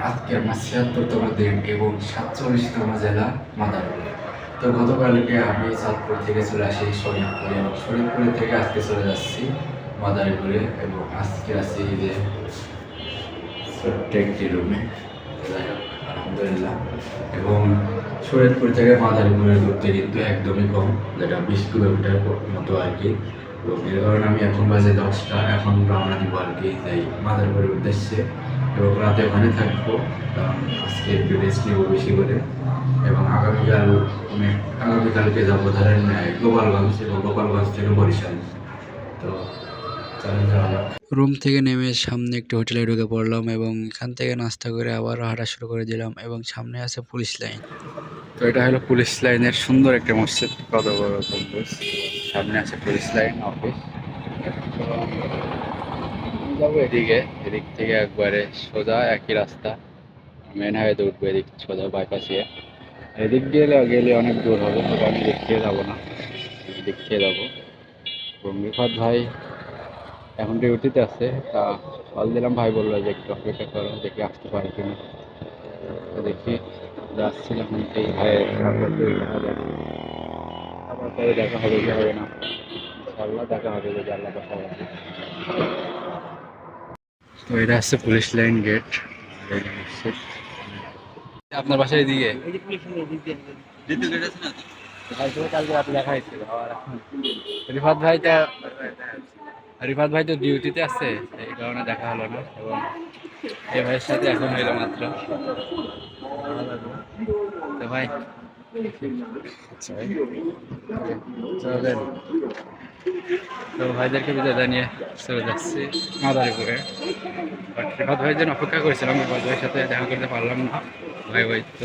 আজকে আমার ৭৬তম দিন এবং ৪৭তম জেলা মাদারীপুর। তো গতকালকে আমি চাঁদপুর থেকে চলে আসি শরীয়তপুরে এবং শরীয়তপুরে থেকে আজকে চলে যাচ্ছি মাদারীপুরে এবং আজকে আছি যে ছোট্ট একটি রুমে। যাই হোক আলহামদুলিল্লাহ। এবং শরীয়তপুর থেকে মাদারীপুরের দূরত্ব কিন্তু একদমই কম, যেটা ২০ কিলোমিটার মতো আর কি। এবং এর কারণে আমি এখন বাজে ১০টা, এখন রওনা দিব আর কি এই মাদারীপুরের উদ্দেশ্যে। এবং রাতে ওখানে থাকবো, কারণ আজকে একটু রেস্ট নেবো বেশি করে। এবং আগামীকালকে যাবো ধরেন গোপালগঞ্জ এবং গোপালগঞ্জ থেকে বরিশাল। তো চলেন যাওয়া যাক। রুম থেকে নেমে সামনে একটি হোটেলে ঢুকে পড়লাম এবং এখান থেকে নাস্তা করে আবার হাঁটা শুরু করে দিলাম এবং সামনে আছে পুলিশ লাইন। তো এটা হলো পুলিশ লাইনের সুন্দর একটা মসজিদ, কত বড় গম্বুজ। সামনে আছে পুলিশ লাইন অফিস। যাবো এদিকে, এদিক থেকে একবারে সোজা একই রাস্তা, মেন হাইওয়েতে উঠবো এদিক সোজা বাইপাসে। এদিক গেলে অনেক দূর হবে, তো আমি এদিক থেকে যাবো না, এদিক থেকে যাবো। এবং রিফাত ভাই এখন ডিউটিতে আছে, তা কল দিলাম, ভাই বললো যে একটু অপেক্ষা করো, দেখি আসতে পারে কিনা। তো দেখি যাচ্ছিলাম এই ভাইয়ের আবার পরে দেখা হবে কি হবে না, ইনশাআল্লাহ দেখা হবে যদি আল্লাহ কথা বলে। তো এটা হচ্ছে পুলিশ লাইন গেট। আপনার বাসায় এদিকে দ্বিতীয় গেট আছে না? ভাই তো কালকে রাতে দেখা হয়েছিল। রিফাত ভাই তো ডিউটিতে আছে, এই কারণে দেখা হলো না। এবং এই ভাইয়ের সাথে এখন হইলো মাত্র। তো ভাই চলেন, তো ভাইদেরকে বিদায় জানিয়ে চলে যাচ্ছি মাদারীপুরে। বাট রিফাত ভাইয়ের জন্য অপেক্ষা করেছিলাম, রিফাত ভাইয়ের সাথে দেখা করতে পারলাম না। ভাই তো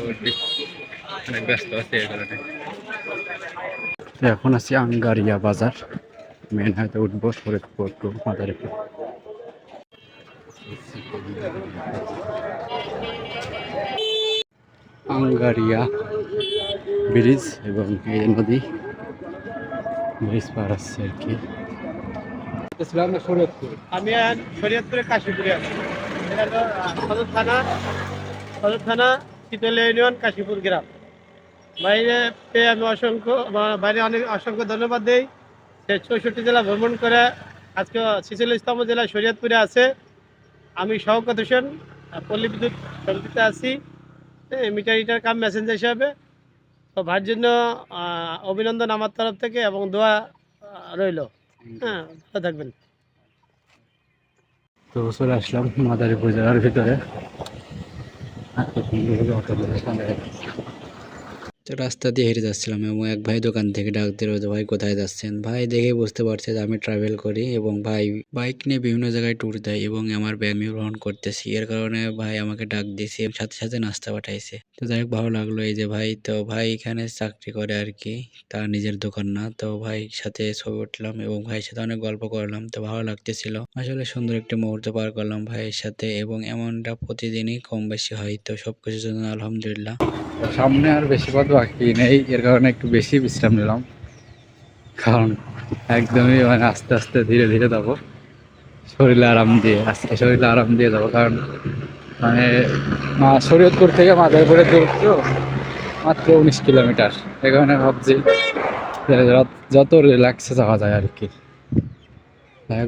অনেক ব্যস্ত আছে এই কারণে। এখন আছি আঙ্গারিয়া বাজার, মেন হাইতে উঠবো শরীয়তপুর টু মাদারীপুর। আঙ্গারিয়া ব্রিজ এবং এই নদী, ব্রিজ পার আসছে আর কি। শরীয়তপুর, আমি শরীয়তপুরে কাশীপুরে আছি। এটা হলো সদর থানা শীতলা ইউনিয়ন কাশীপুর গ্রাম। বাইরে পেয়ে আমি বাইরে অসংখ্য ধন্যবাদ দিই। সে ৬৪ জেলা ভ্রমণ করে আজকে ৪৬তম জেলা শরীয়তপুরে আছে। আমি শওকত হোসেন, পল্লী বিদ্যুৎ সমিতিতে আছি, মিটার কাম মেসেঞ্জার হিসাবে। তো ভাইয়ের জন্য অভিনন্দন আমার তরফ থেকে এবং দোয়া রইল। হ্যাঁ, ভালো থাকবেন। তো চলে আসলাম মাদারীপুর জেলার ভিতরে। তো রাস্তা দিয়ে হেঁটে যাচ্ছিলাম এবং এক ভাই দোকান থেকে ডাক দিল যে ভাই কোথায় যাচ্ছেন। ভাই দেখে বুঝতে পারছে যে আমি ট্রাভেল করি এবং ভাই বাইক নিয়ে বিভিন্ন জায়গায় ট্যুর দেয় এবং আমার ব্যাগ আমি গ্রহণ করতেছি। এর কারণে ভাই আমাকে ডাক দিয়েছে, সাথে সাথে নাস্তা পাঠাইছে। তো যাই হোক ভালো লাগলো। এই যে ভাই, তো ভাই এখানে চাকরি করে আর কি, তার নিজের দোকান না। তো ভাই সাথে ছবি উঠলাম এবং ভাইয়ের সাথে অনেক গল্প করলাম, তো ভালো লাগতেছিল। আসলে সুন্দর একটি মুহূর্ত পার করলাম ভাইয়ের সাথে এবং এমনটা প্রতিদিনই কম বেশি হয়। তো সবকিছুর জন্য আলহামদুলিল্লাহ। সামনে আর বেশি পথ বাকি নেই, এর কারণে একটু বেশি বিশ্রাম নিলাম, কারণ একদমই আস্তে আস্তে ধীরে ধীরে যাবো, শরীরে আরাম দিয়ে যাবো। কারণ মানে শরীয়তপুর থেকে মাদারীপুরের দূরত্ব মাত্র 19 কিলোমিটার। এ কারণে ভাবছি যত রিল্যাক্সে যাওয়া যায় আর কি।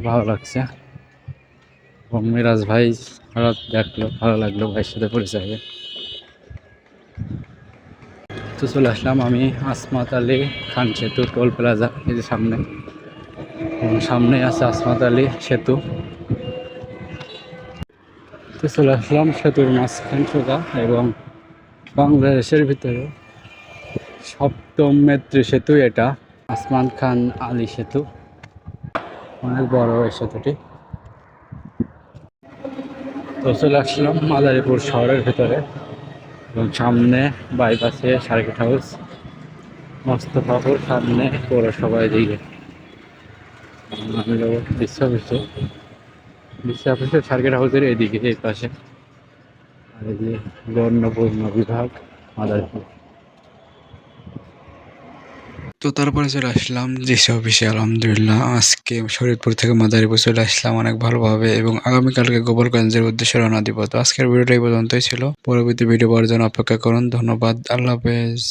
ভালো লাগছে এবং মিরাজ ভাই হঠাৎ দেখলো, ভালো লাগলো ভাইয়ের সাথে পরিচয় হয়ে। তো চলে আসলাম আমি আসমাত আলী খান সেতু টোল প্লাজা, এই যে সামনে, এবং সামনে আছে আসমাত আলী সেতু। তো চলে আসলাম সেতুর মাঝখান সোজা, এবং বাংলাদেশের ভিতরে সপ্তম মেট্রো সেতু এটা, আসমান খান আলী সেতু। অনেক বড় এই সেতুটি। তো চলে আসলাম মাদারীপুর শহরের ভিতরে এবং সামনে বাইপাসে সার্কিট হাউস, মোস্তফাপুর সামনে পৌরসভায় দিকে আমি যাবো বিশ্ব অফিসের সার্কিট হাউসের এদিকে এই পাশে। আর এই যে গণপূর্ণ বিভাগ মাদারীপুর। তো তারপরে চলে আসলাম ডিসি অফিসে। আলহামদুলিল্লাহ আজকে আজকে শরীয়তপুর থেকে মাদারীপুর চলে আসলাম অনেক ভালোভাবে এবং আগামীকালকে গোপালগঞ্জের উদ্দেশ্যে রওনা দিব। তো আজকের ভিডিওটা এই পর্যন্তই ছিল। পরবর্তী ভিডিও পাওয়ার জন্য অপেক্ষা করুন। ধন্যবাদ। আল্লাহ হাফেজ।